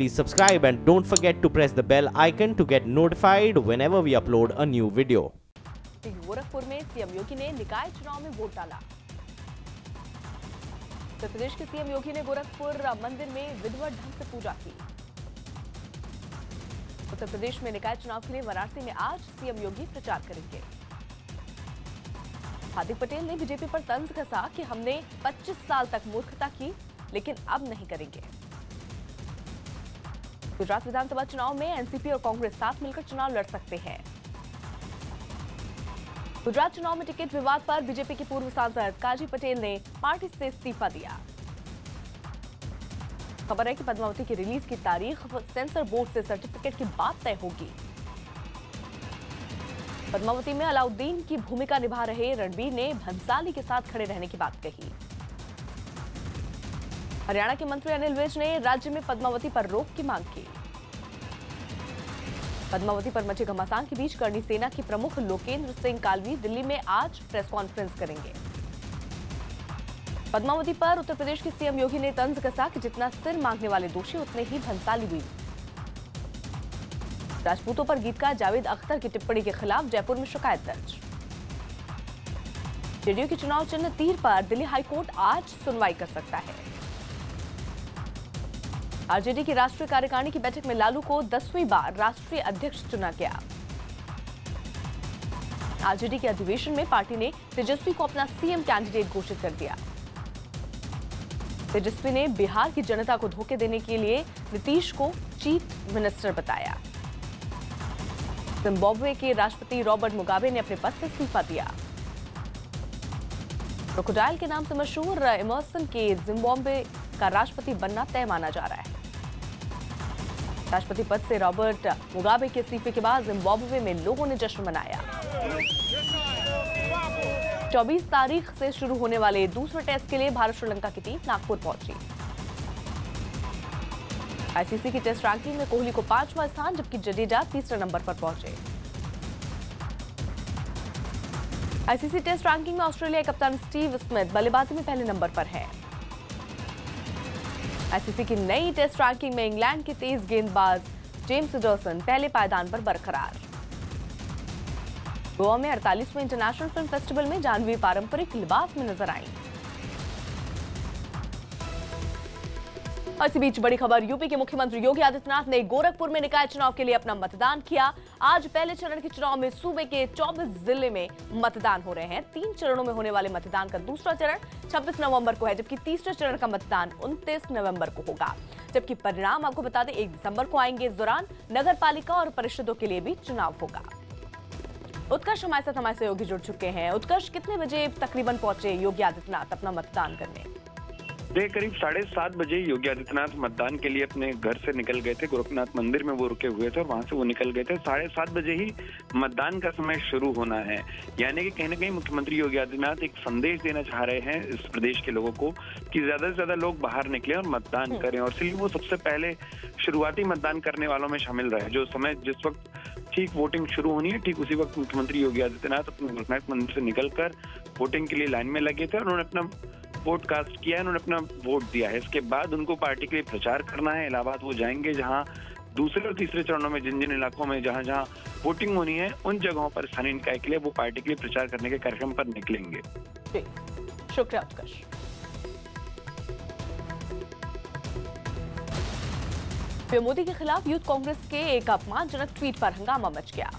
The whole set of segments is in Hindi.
please subscribe and don't forget to press the bell icon to get notified whenever we upload a new video. Gorakhpur में सीएम योगी ने निकाय चुनाव में वोट डाला। उत्तर प्रदेश के सीएम योगी ने गोरखपुर मंदिर में विधिवत ढंग से पूजा की। उत्तर प्रदेश में निकाय चुनाव के लिए वाराणसी में आज सीएम योगी प्रचार करेंगे। हार्दिक पटेल ने बीजेपी पर तंज कसा कि हमने 25 साल तक मूर्खता की, लेकिन अब नहीं करेंगे। गुजरात विधानसभा चुनाव में एनसीपी और कांग्रेस साथ मिलकर चुनाव लड़ सकते हैं। गुजरात चुनाव में टिकट विवाद पर बीजेपी के पूर्व सांसद काजी पटेल ने पार्टी से इस्तीफा दिया। खबर है कि पद्मावती की रिलीज की तारीख सेंसर बोर्ड से सर्टिफिकेट की बात तय होगी। पद्मावती में अलाउद्दीन की भूमिका निभा रहे रणबीर ने भंसाली के साथ खड़े रहने की बात कही। हरियाणा के मंत्री अनिल विज ने राज्य में पद्मावती पर रोक की मांग की। पद्मावती पर मचे घमासान के बीच करणी सेना के प्रमुख लोकेंद्र सिंह कालवी दिल्ली में आज प्रेस कॉन्फ्रेंस करेंगे। पद्मावती पर उत्तर प्रदेश के सीएम योगी ने तंज कसा कि जितना सिर मांगने वाले दोषी उतने ही भंसाली हुई। राजपूतों पर गीतकार जावेद अख्तर की टिप्पणी के खिलाफ जयपुर में शिकायत दर्ज। जेडीयू के चुनाव चिन्ह तीर पर दिल्ली हाईकोर्ट आज सुनवाई कर सकता है। आरजेडी की राष्ट्रीय कार्यकारिणी की बैठक में लालू को 10वीं बार राष्ट्रीय अध्यक्ष चुना गया। आरजेडी के अधिवेशन में पार्टी ने तेजस्वी को अपना सीएम कैंडिडेट घोषित कर दिया। तेजस्वी ने बिहार की जनता को धोखे देने के लिए नीतीश को चीफ मिनिस्टर बताया। जिम्बाब्वे के राष्ट्रपति रॉबर्ट मुगाबे ने अपने पद से इस्तीफा दिया। क्रोकोडाइल के नाम से मशहूर एमर्सन के जिम्बाब्वे का राष्ट्रपति बनना तय माना जा रहा है। राष्ट्रपति पद से रॉबर्ट मुगाबे के इस्तीफे के बाद जिम्बाब्वे में लोगों ने जश्न मनाया। 24 तारीख से शुरू होने वाले दूसरे टेस्ट के लिए भारत श्रीलंका की टीम नागपुर पहुंची। आईसीसी की टेस्ट रैंकिंग में कोहली को 5वां स्थान, जबकि जडेजा तीसरे नंबर पर पहुंचे। आईसीसी टेस्ट रैंकिंग में ऑस्ट्रेलिया के कप्तान स्टीव स्मिथ बल्लेबाजी में पहले नंबर पर है। आईसीसी की नई टेस्ट रैंकिंग में इंग्लैंड के तेज गेंदबाज जेम्स एंडरसन पहले पायदान पर बरकरार। गोवा में 48वें इंटरनेशनल फिल्म फेस्टिवल में जाह्नवी पारंपरिक लिबास में नजर आई। इसी बीच बड़ी खबर, यूपी के मुख्यमंत्री योगी आदित्यनाथ ने गोरखपुर में निकाय चुनाव के लिए अपना मतदान किया। आज पहले चरण के चुनाव में सूबे के 24 जिले में मतदान हो रहे हैं। 3 चरणों में होने वाले मतदान का दूसरा चरण 26 नवंबर को है, जबकि तीसरे चरण का मतदान 29 नवंबर को होगा। जबकि परिणाम आपको बता दें 1 दिसंबर को आएंगे। इस दौरान नगर पालिका और परिषदों के लिए भी चुनाव होगा। उत्कर्ष हमारे सहयोगी जुड़ चुके हैं। उत्कर्ष, कितने बजे तकरीबन पहुंचे योगी आदित्यनाथ अपना मतदान करने? करीब 7:30 बजे योगी आदित्यनाथ मतदान के लिए अपने घर से निकल गए थे। गोरखनाथ मंदिर में वो रुके हुए थे और वहां से वो निकल गए थे। 7:30 बजे ही मतदान का समय शुरू होना है। यानी कि कहीं ना कहीं मुख्यमंत्री योगी आदित्यनाथ एक संदेश देना चाह रहे हैं इस प्रदेश के लोगों को कि ज्यादा से ज्यादा लोग बाहर निकले और मतदान करें, और इसलिए वो सबसे पहले शुरुआती मतदान करने वालों में शामिल रहे। जो समय जिस वक्त ठीक वोटिंग शुरू होनी है, ठीक उसी वक्त मुख्यमंत्री योगी आदित्यनाथ अपने गोरखनाथ मंदिर से निकलकर वोटिंग के लिए लाइन में लगे थे और उन्होंने अपना वोट कास्ट किया है, उन्होंने अपना वोट दिया है। इसके बाद उनको पार्टी के लिए प्रचार करना है। इलाहाबाद वो जाएंगे, जहां दूसरे और तीसरे चरणों में जिन जिन इलाकों में जहां जहां वोटिंग होनी है, उन जगहों पर स्थानीय निकाय के लिए वो पार्टी के लिए प्रचार करने के कार्यक्रम पर निकलेंगे। शुक्रिया उत्कर्ष। पीएम मोदी के खिलाफ यूथ कांग्रेस के एक अपमानजनक ट्वीट पर हंगामा मच गया।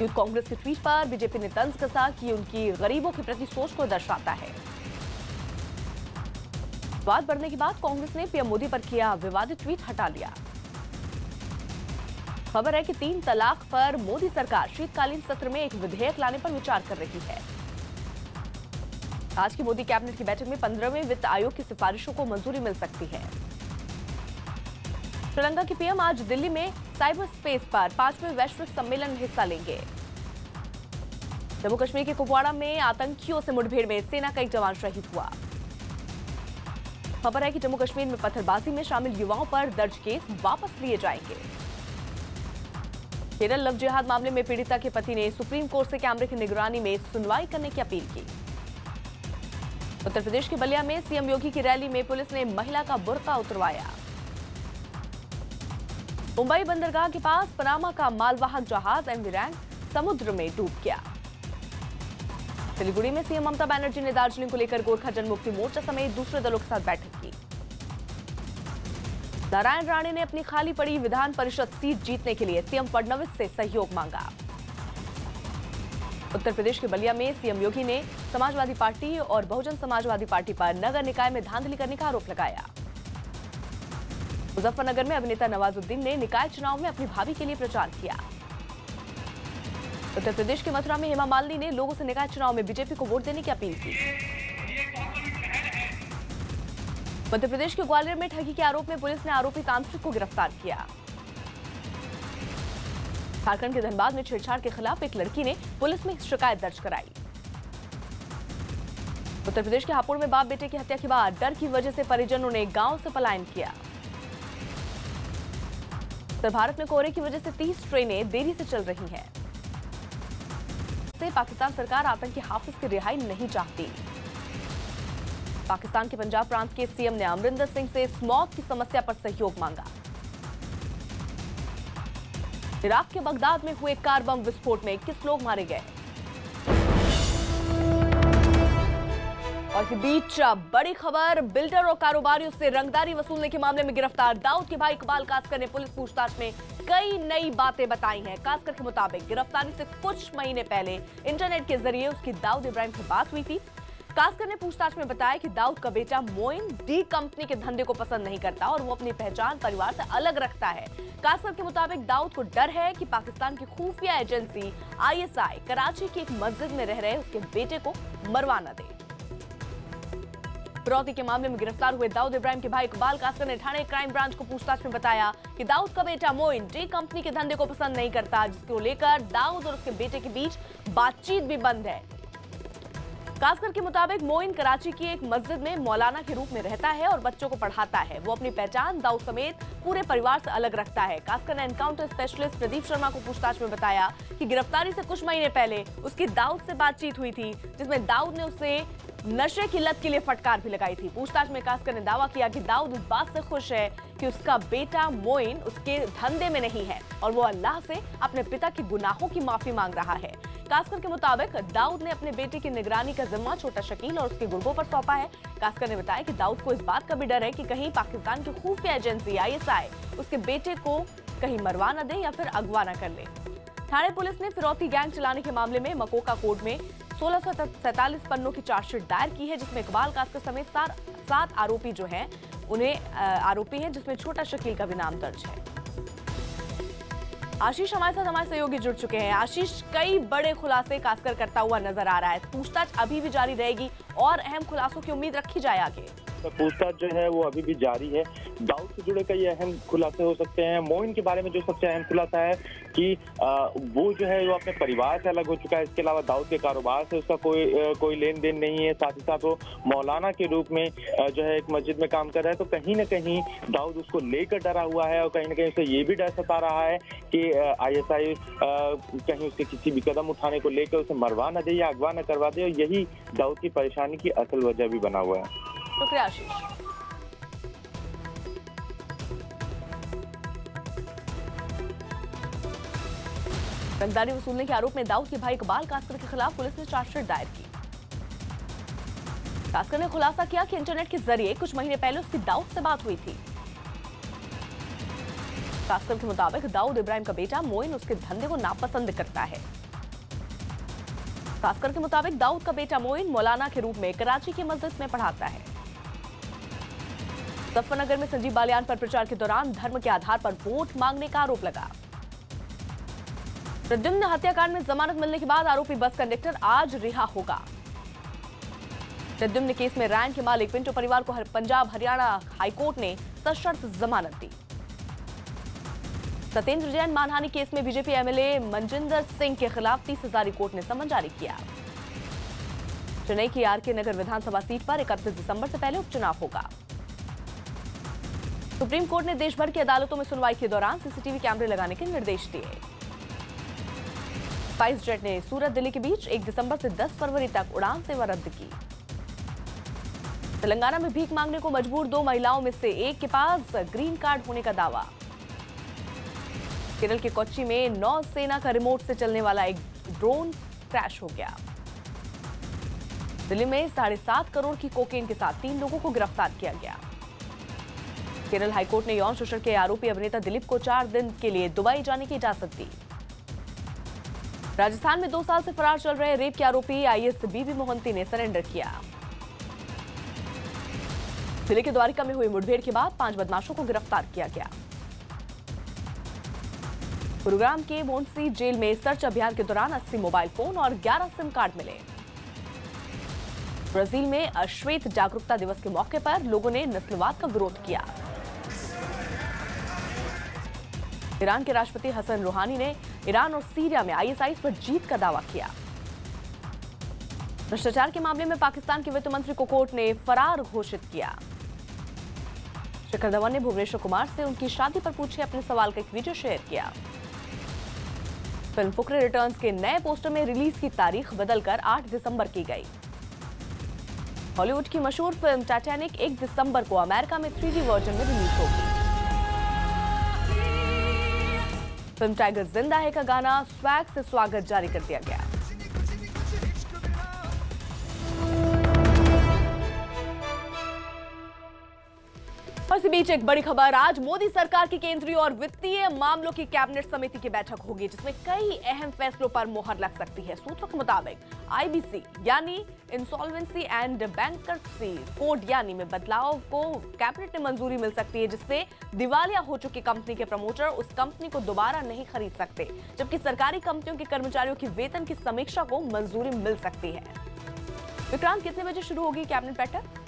यूथ कांग्रेस के ट्वीट पर बीजेपी ने तंज कसा कि उनकी गरीबों के प्रति सोच को दर्शाता है। विवाद बढ़ने के बाद कांग्रेस ने पीएम मोदी पर किया विवादित ट्वीट हटा लिया। खबर है कि 3 तलाक पर मोदी सरकार शीतकालीन सत्र में एक विधेयक लाने पर विचार कर रही है। आज की मोदी कैबिनेट की बैठक में 15वें वित्त आयोग की सिफारिशों को मंजूरी मिल सकती है। श्रीलंका के पीएम आज दिल्ली में साइबर स्पेस पर 5वें वैश्विक सम्मेलन में हिस्सा लेंगे। जम्मू कश्मीर के कुपवाड़ा में आतंकियों से मुठभेड़ में सेना का एक जवान शहीद हुआ। खबर है कि जम्मू कश्मीर में पत्थरबाजी में शामिल युवाओं पर दर्ज केस वापस लिए जाएंगे। केरल लव जिहाद मामले में पीड़िता के पति ने सुप्रीम कोर्ट से कैमरे की निगरानी में सुनवाई करने की अपील की। उत्तर प्रदेश के बलिया में सीएम योगी की रैली में पुलिस ने महिला का बुर्का उतरवाया। मुंबई बंदरगाह के पास पनामा का मालवाहक जहाज एमवी रैंक समुद्र में डूब गया। सिलीगुड़ी में सीएम ममता बनर्जी ने दार्जिलिंग को लेकर गोरखा जनमुक्ति मोर्चा समेत दूसरे दलों के साथ बैठक की। नारायण राणे ने अपनी खाली पड़ी विधान परिषद सीट जीतने के लिए सीएम फडणवीस से सहयोग मांगा। उत्तर प्रदेश के बलिया में सीएम योगी ने समाजवादी पार्टी और बहुजन समाजवादी पार्टी पर नगर निकाय में धांधली करने का आरोप लगाया। मुजफ्फरनगर में अभिनेता नवाजुद्दीन ने निकाय चुनाव में अपनी भाभी के लिए प्रचार किया। उत्तर प्रदेश के मथुरा में हेमा मालिनी ने लोगों से निकाय चुनाव में बीजेपी को वोट देने की अपील की। मध्य प्रदेश के ग्वालियर में ठगी के आरोप में पुलिस ने आरोपी तांत्रिक को गिरफ्तार किया। झारखंड के धनबाद में छेड़छाड़ के खिलाफ एक लड़की ने पुलिस में शिकायत दर्ज कराई। उत्तर प्रदेश के हापुड़ में बाप बेटे की हत्या के बाद डर की वजह से परिजनों ने गांव से पलायन किया। उत्तर भारत में कोहरे की वजह से 30 ट्रेनें देरी से चल रही हैं। पाकिस्तान सरकार आतंकी हाफिज की रिहाई नहीं चाहती। पाकिस्तान के पंजाब प्रांत के सीएम ने अमरिंदर सिंह से स्मॉग की समस्या पर सहयोग मांगा। इराक के बगदाद में हुए कार बम विस्फोट में 21 लोग मारे गए। और इस बीच बड़ी खबर, बिल्डर और कारोबारियों से रंगदारी वसूलने के मामले में गिरफ्तार दाऊद के भाई इकबाल कासकर ने पुलिस पूछताछ में कई नई बातें बताई हैं। कासकर के मुताबिक गिरफ्तारी से कुछ महीने पहले इंटरनेट के जरिए उसकी दाऊद इब्राहिम से बात हुई थी। कासकर ने पूछताछ में बताया कि दाऊद का बेटा मोइन डी कंपनी के धंधे को पसंद नहीं करता और वो अपनी पहचान परिवार से अलग रखता है। कासकर के मुताबिक दाऊद को डर है कि पाकिस्तान की खुफिया एजेंसी ISI कराची की एक मस्जिद में रह रहे उसके बेटे को मरवा न दे। फिरौती के मामले में गिरफ्तार हुए दाऊद इब्राहिम के भाई इकबाल कासकर ने ठाणे क्राइम ब्रांच को पूछताछ में बताया कि दाऊद का बेटा मोइन डी कंपनी के धंधे को पसंद नहीं करता, जिसको लेकर दाऊद और उसके बेटे के बीच बातचीत भी बंद है। कासकर के मुताबिक मोइन कराची की एक मस्जिद में मौलाना के रूप में रहता है और बच्चों को पढ़ाता है। वो अपनी पहचान दाऊद समेत पूरे परिवार से अलग रखता है। कासकर ने एनकाउंटर स्पेशलिस्ट प्रदीप शर्मा को पूछताछ में बताया कि गिरफ्तारी से कुछ महीने पहले उसकी दाऊद से बातचीत हुई थी, जिसमें दाऊद ने उसे नशे की लत के लिए फटकार भी लगाई थी। पूछताछ में कासकर ने दावा किया कि दाऊद इस बात से खुश है कि उसका बेटा मोइन उसके धंधे में नहीं है और वो अल्लाह से अपने पिता के गुनाहों की माफी मांग रहा है। कासकर के मुताबिक दाऊद ने अपने बेटे की निगरानी का जिम्मा छोटा शकील और उसके गुर्गों पर सौंपा है। कासकर ने बताया कि दाऊद को इस बात का भी डर है कि कहीं पाकिस्तान की खुफिया एजेंसी ISI उसके बेटे को कहीं मरवा न दे या फिर अगवा न कर ले। ठाणे पुलिस ने फिरौती गैंग चलाने के मामले में मकोका कोर्ट में 1647 पन्नों की चार्जशीट दायर की है, जिसमें इकबाल कासकर समेत 7 आरोपी जो हैं उन्हें आरोपी हैं, जिसमें छोटा शकील का भी नाम दर्ज है। आशीष हमारे साथ हमारे सहयोगी जुड़ चुके हैं। आशीष, कई बड़े खुलासे कासकर करता हुआ नजर आ रहा है, पूछताछ अभी भी जारी रहेगी और अहम खुलासों की उम्मीद रखी जाए आगे? पूछताछ जो है वो अभी भी जारी है। दाऊद से जुड़े कई अहम खुलासे हो सकते हैं। मोइन के बारे में जो सबसे अहम खुलासा है कि वो जो है वो अपने परिवार से अलग हो चुका है। इसके अलावा दाऊद के कारोबार से उसका कोई लेन देन नहीं है। साथ ही साथ वो मौलाना के रूप में जो है एक मस्जिद में काम कर रहा है। तो कहीं ना कहीं दाऊद उसको लेकर डरा हुआ है और कहीं ना कहीं उसे ये भी डर सता रहा है कि ISI कहीं उसके किसी भी कदम उठाने को लेकर उसे मरवा न दे या अगवा न करवा दे। और यही दाऊद की परेशानी की असल वजह भी बना हुआ है। शुक्रिया आशीष। रंगदारी वसूलने के आरोप में दाऊद के भाई इकबाल कासकर के खिलाफ पुलिस ने चार्जशीट दायर की। कासकर ने खुलासा किया कि इंटरनेट के जरिए कुछ महीने पहले उसकी दाऊद से बात हुई थी। कासकर के मुताबिक दाऊद इब्राहिम का बेटा मोइन उसके धंधे को नापसंद करता है। कासकर के मुताबिक दाऊद का बेटा मोइन मौलाना के रूप में कराची की मस्जिद में पढ़ाता है। मुजफ्फरनगर में संजीव बालियान पर प्रचार के दौरान धर्म के आधार पर वोट मांगने का आरोप लगा। प्रद्युम्न हत्याकांड में जमानत मिलने के बाद आरोपी बस कंडक्टर आज रिहा होगा। प्रद्युम्न केस में रैन के मालिक पिंटो परिवार को पंजाब हरियाणा हाईकोर्ट ने सशर्त जमानत दी। सत्येंद्र जैन मानहानि केस में बीजेपी MLA मनजिंदर सिंह के खिलाफ 30,000 कोर्ट ने समन जारी किया। चेन्नई की RK नगर विधानसभा सीट पर 31 दिसंबर से पहले उपचुनाव होगा। सुप्रीम कोर्ट ने देश भर की अदालतों में सुनवाई के दौरान CCTV कैमरे लगाने के निर्देश दिए। स्पाइस जेट ने सूरत दिल्ली के बीच 1 दिसंबर से 10 फरवरी तक उड़ान सेवा रद्द की। तेलंगाना में भीख मांगने को मजबूर 2 महिलाओं में से एक के पास ग्रीन कार्ड होने का दावा। केरल के कोच्चि में नौसेना का रिमोट से चलने वाला एक ड्रोन क्रैश हो गया। दिल्ली में 7.5 करोड़ की कोकेन के साथ 3 लोगों को गिरफ्तार किया गया। केरल हाईकोर्ट ने यौन शोषण के आरोपी अभिनेता दिलीप को 4 दिन के लिए दुबई जाने की इजाजत दी। राजस्थान में 2 साल से फरार चल रहे रेप के आरोपी आईएएस बीबी मोहंती ने सरेंडर किया। जिले के द्वारिका में हुई मुठभेड़ के बाद 5 बदमाशों को गिरफ्तार किया गया। गुरुग्राम के मोन्सी जेल में सर्च अभियान के दौरान 80 मोबाइल फोन और 11 सिम कार्ड मिले। ब्राजील में अश्वेत जागरूकता दिवस के मौके पर लोगों ने नस्लवाद का विरोध किया। ईरान के राष्ट्रपति हसन रूहानी ने ईरान और सीरिया में आईएसआईएस पर जीत का दावा किया। भ्रष्टाचार के मामले में पाकिस्तान के वित्त मंत्री को कोर्ट ने फरार घोषित किया। शिखर धवन ने भुवनेश्वर कुमार से उनकी शादी पर पूछे अपने सवाल का एक वीडियो शेयर किया। फिल्म फुकरे रिटर्न्स के नए पोस्टर में रिलीज की तारीख बदलकर 8 दिसंबर की गई। हॉलीवुड की मशहूर फिल्म टाइटैनिक 1 दिसंबर को अमेरिका में 3D वर्जन में रिलीज होगी। फिल्म टाइगर जिंदा है का गाना स्वैग से स्वागत जारी कर दिया गया। और इसी बीच एक बड़ी खबर, आज मोदी सरकार की केंद्रीय और वित्तीय मामलों की कैबिनेट समिति की बैठक होगी, जिसमें कई अहम फैसलों पर मोहर लग सकती है। सूत्रों के मुताबिक आईबीसी यानी इंसॉल्वेंसी एंड बैंक्रप्सी कोड यानी में बदलाव को कैबिनेट ने मंजूरी मिल सकती है, जिससे दिवालिया हो चुकी कंपनी के प्रमोटर उस कंपनी को दोबारा नहीं खरीद सकते, जबकि सरकारी कंपनियों के कर्मचारियों की वेतन की समीक्षा को मंजूरी मिल सकती है। विक्रांत, कितने बजे शुरू होगी कैबिनेट बैठक?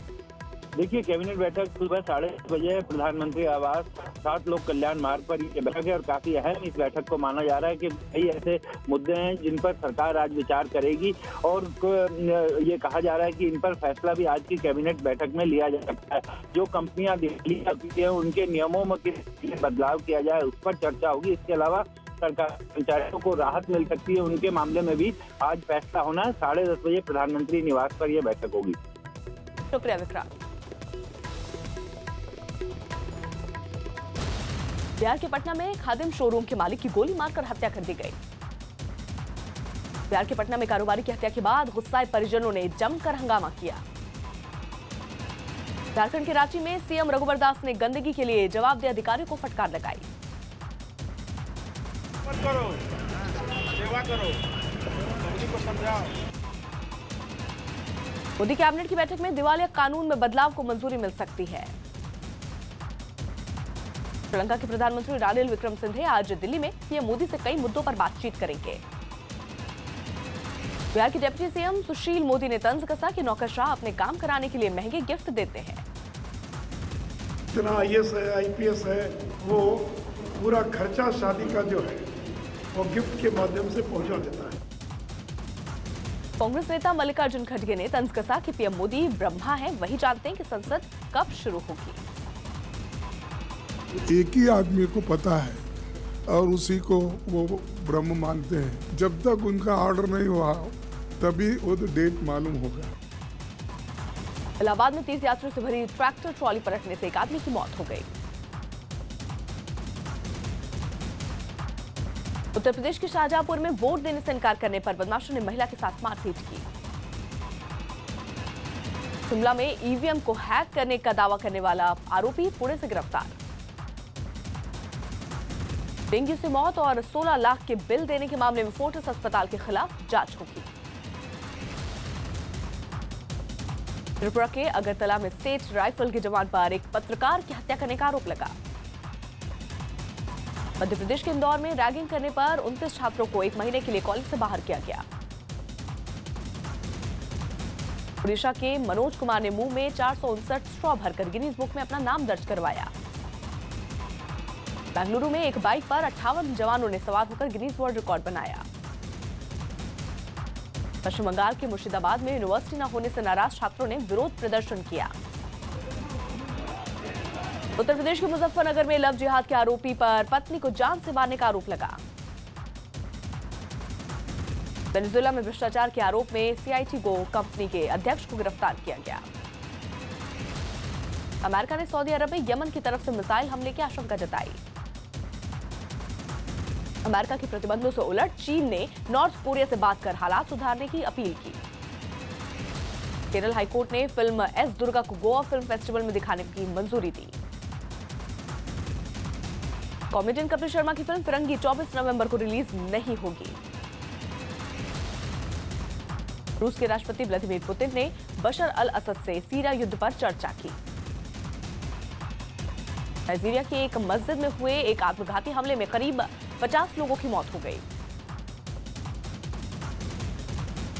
देखिए, कैबिनेट बैठक सुबह 8:30 बजे प्रधानमंत्री आवास 7 लोक कल्याण मार्ग पर ये बैठक है और काफी अहम इस बैठक को माना जा रहा है कि कई ऐसे मुद्दे हैं जिन पर सरकार आज विचार करेगी और ये कहा जा रहा है कि इन पर फैसला भी आज की कैबिनेट बैठक में लिया जा सकता है। जो कंपनियां दिल्ली आती है उनके नियमों में किस बदलाव किया जाए उस पर चर्चा होगी। इसके अलावा सरकार कर्मचारियों को राहत मिल सकती है, उनके मामले में भी आज फैसला होना है। 10:30 बजे प्रधानमंत्री निवास पर यह बैठक होगी। शुक्रिया विक्रांत। बिहार के पटना में खादिम शोरूम के मालिक की गोली मारकर हत्या कर दी गई। बिहार के पटना में कारोबारी की हत्या के बाद गुस्साए परिजनों ने जमकर हंगामा किया। झारखंड के रांची में सीएम रघुवर दास ने गंदगी के लिए जवाबदेह अधिकारियों को फटकार लगाई। करो, सेवा करो, सबको समझाओ। मोदी कैबिनेट की बैठक में दिवालिया कानून में बदलाव को मंजूरी मिल सकती है। श्रीलंका के प्रधानमंत्री रानिल विक्रमसिंघे आज दिल्ली में पीएम मोदी से कई मुद्दों पर बातचीत करेंगे। बिहार के डिप्टी सीएम सुशील मोदी ने तंज कसा कि नौकरशाह अपने काम कराने के लिए महंगे गिफ्ट देते हैं। जितना आईएएस है, आईपीएस है, वो पूरा खर्चा शादी का जो है वो गिफ्ट के माध्यम से पहुंचा देता है। कांग्रेस नेता मल्लिकार्जुन खड़गे ने तंज कसा कि पीएम मोदी ब्रह्मा है, वही जानते हैं कि संसद कब शुरू होगी। एक ही आदमी को पता है और उसी को वो ब्रह्म मानते हैं। जब तक उनका ऑर्डर नहीं हुआ तभी वो डेट मालूम होगा। इलाहाबाद में तीर्थयात्रियों से भरी ट्रैक्टर ट्रॉली पलटने से एक आदमी की मौत हो गई। उत्तर प्रदेश के शाहजहांपुर में वोट देने से इनकार करने पर बदमाशों ने महिला के साथ मारपीट की। शिमला में ईवीएम को हैक करने का दावा करने वाला आरोपी पुणे से गिरफ्तार। डेंगू से मौत और 16 लाख के बिल देने के मामले में फोर्टिस अस्पताल के खिलाफ जांच होगी। त्रिपुरा के अगरतला में स्टेट राइफल के जवान पर एक पत्रकार की हत्या करने का आरोप लगा। मध्य प्रदेश के इंदौर में रैगिंग करने पर 29 छात्रों को 1 महीने के लिए कॉलेज से बाहर किया गया। ओडिशा के मनोज कुमार ने मुंह में 459 स्ट्रॉ भरकर गिनीज बुक में अपना नाम दर्ज करवाया। बेंगलुरु में एक बाइक पर 58 जवानों ने सवार होकर गिनीज वर्ल्ड रिकॉर्ड बनाया। पश्चिम बंगाल के मुर्शिदाबाद में यूनिवर्सिटी न होने से नाराज छात्रों ने विरोध प्रदर्शन किया। उत्तर प्रदेश के मुजफ्फरनगर में लव जिहाद के आरोपी पर पत्नी को जान से मारने का आरोप लगा। वेनेजुएला में भ्रष्टाचार के आरोप में सीआईटी गो कंपनी के अध्यक्ष को गिरफ्तार किया गया। अमेरिका ने सऊदी अरब में यमन की तरफ से मिसाइल हमले की आशंका जताई। अमेरिका के प्रतिबंधों से उलट चीन ने नॉर्थ कोरिया से बात कर हालात सुधारने की अपील की। केरल हाईकोर्ट ने फिल्म एस दुर्गा को गोवा फिल्म फेस्टिवल में दिखाने की मंजूरी दी। कॉमेडियन कपिल शर्मा की फिल्म फिरंगी 24 नवंबर को रिलीज नहीं होगी। रूस के राष्ट्रपति व्लादिमीर पुतिन ने बशर अल असद से सीरिया युद्ध पर चर्चा की। नाइजीरिया की एक मस्जिद में हुए एक आत्मघाती हमले में करीब 50 लोगों की मौत हो गई।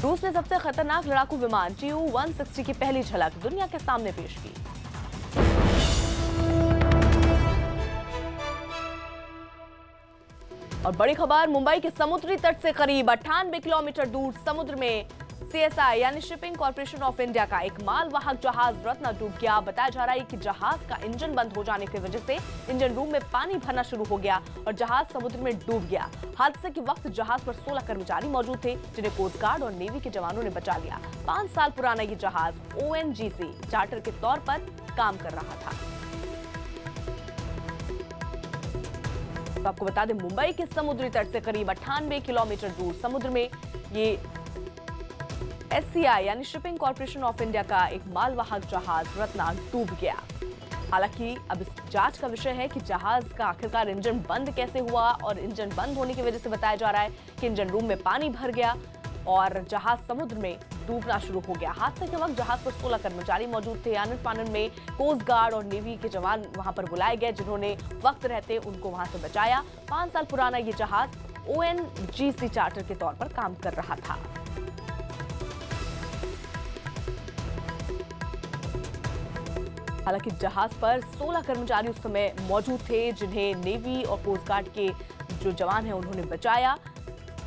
रूस ने सबसे खतरनाक लड़ाकू विमान Tu-160 की पहली झलक दुनिया के सामने पेश की। और बड़ी खबर, मुंबई के समुद्री तट से करीब 98 किलोमीटर दूर समुद्र में CSI यानी शिपिंग कॉर्पोरेशन ऑफ इंडिया का एक मालवाहक जहाज रत्ना डूब गया। बताया जा रहा है कि जहाज का इंजन बंद हो जाने की वजह से इंजन रूम में पानी भरना शुरू हो गया और जहाज समुद्र में डूब गया। हादसे के वक्त जहाज पर 16 कर्मचारी मौजूद थे, जिन्हें कोस्ट गार्ड और नेवी के जवानों ने बचा लिया। 5 साल पुराना ये जहाज ONGC चार्टर के तौर पर काम कर रहा था। तो आपको बता दें, मुंबई के समुद्री तट से करीब 98 किलोमीटर दूर समुद्र में ये SCI यानी शिपिंग कॉर्पोरेशन ऑफ इंडिया का एक मालवाहक जहाज रत्ना डूब गया। हालांकि अब इस जांच का विषय है कि जहाज का आखिरकार इंजन बंद कैसे हुआ, और इंजन बंद होने की वजह से बताया जा रहा है कि इंजन रूम में पानी भर गया और जहाज समुद्र में डूबना शुरू हो गया। हादसे के वक्त जहाज पर 16 कर्मचारी मौजूद थे। आनन फानन में कोस्ट गार्ड और नेवी के जवान वहां पर बुलाए गए, जिन्होंने वक्त रहते उनको वहां से बचाया। 5 साल पुराना ये जहाज ONGC चार्टर के तौर पर काम कर रहा था। हालांकि जहाज पर 16 कर्मचारी उस समय मौजूद थे, जिन्हें नेवी और कोस्ट गार्ड के जो जवान हैं उन्होंने बचाया।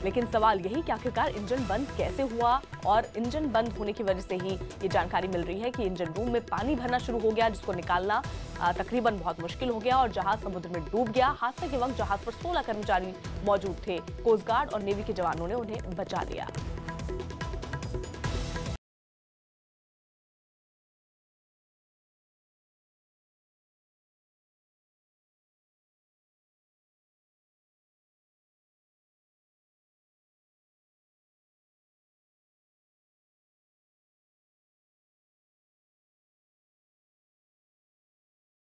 लेकिन सवाल यही कि आखिरकार इंजन बंद कैसे हुआ, और इंजन बंद होने की वजह से ही ये जानकारी मिल रही है कि इंजन रूम में पानी भरना शुरू हो गया, जिसको निकालना तकरीबन बहुत मुश्किल हो गया और जहाज समुद्र में डूब गया। हादसे के वक्त जहाज पर 16 कर्मचारी मौजूद थे। कोस्ट गार्ड और नेवी के जवानों ने उन्हें बचा लिया।